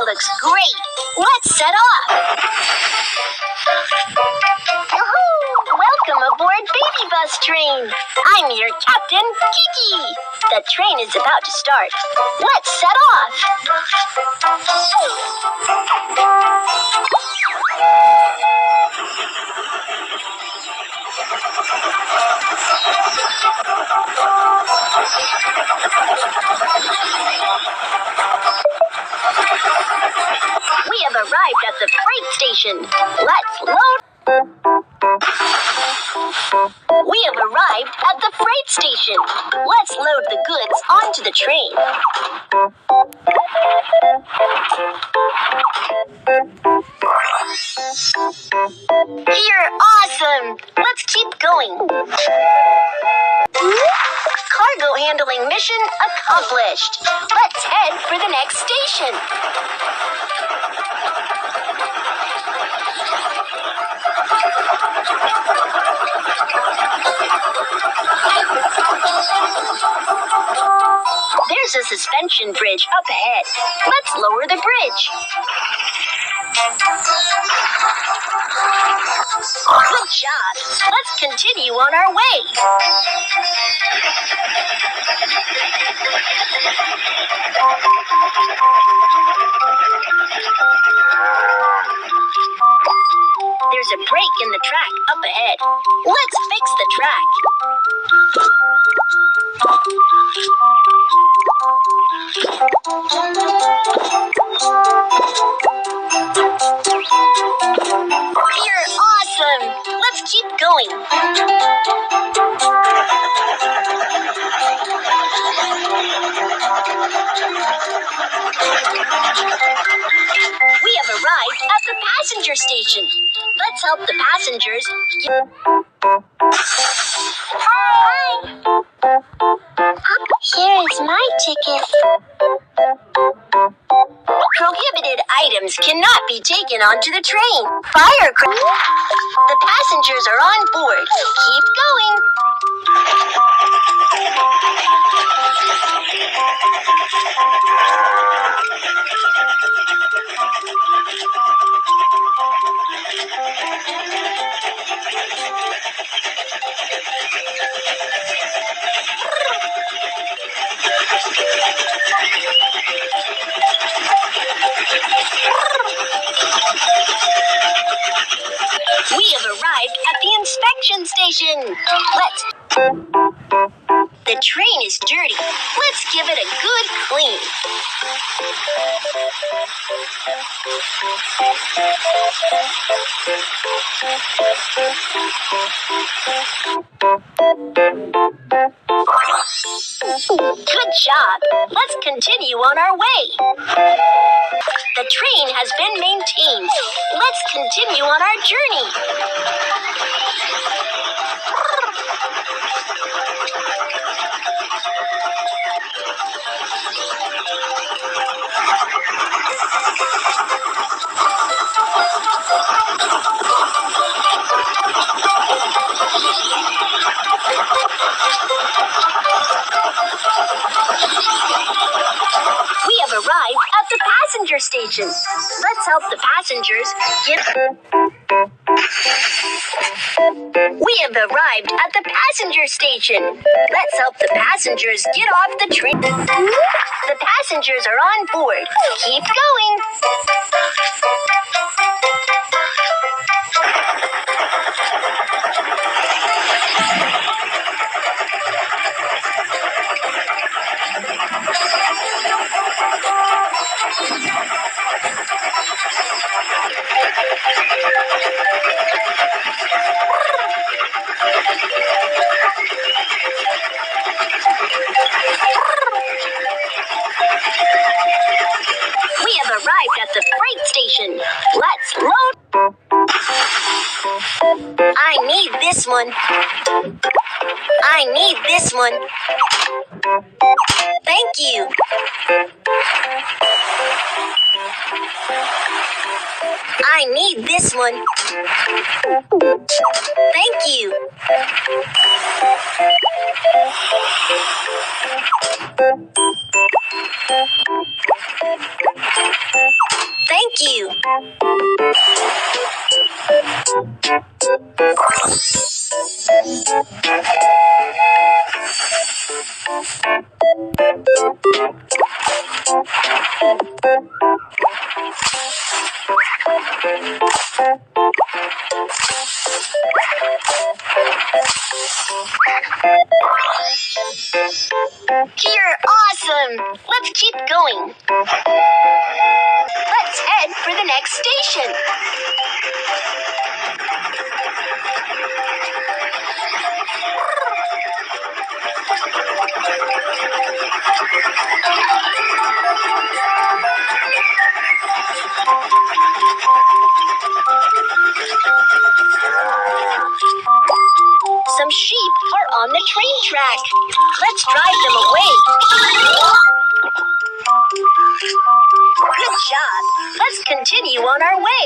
looks great. Let's set off. Welcome aboard Baby Bus Train. I'm your captain, Kiki. The train is about to start. Let's set off. We have arrived at the freight station. Let's load. We have arrived at the freight station. Let's load the goods onto the train. You're awesome! Let's keep going. Cargo handling mission accomplished. Let's head for the next station. There's a suspension bridge up ahead. Let's lower the bridge. Good job. Let's continue on our way. There's a break in the track up ahead. Let's fix the track. You're awesome! Let's keep going. We have arrived at the passenger station. Let's help the passengers get... Hi! Here is my ticket. Prohibited items cannot be taken onto the train. The passengers are on board. Keep going. We have arrived at the inspection station. The train is dirty. Let's give it a good clean. Good job. Let's continue on our way. The train has been maintained. Let's continue on our journey. We have arrived at the passenger station. Let's help the passengers get... We have arrived at the passenger station. Let's help the passengers get off the train. The passengers are on board. Keep going. We have arrived at the freight station. Let's load. I need this one. I need this one. Thank you. I need this one. Thank you. you. You're awesome! Let's keep going. Let's head for the next station. Some sheep are on the train track. Let's drive them away. Good job. Let's continue on our way.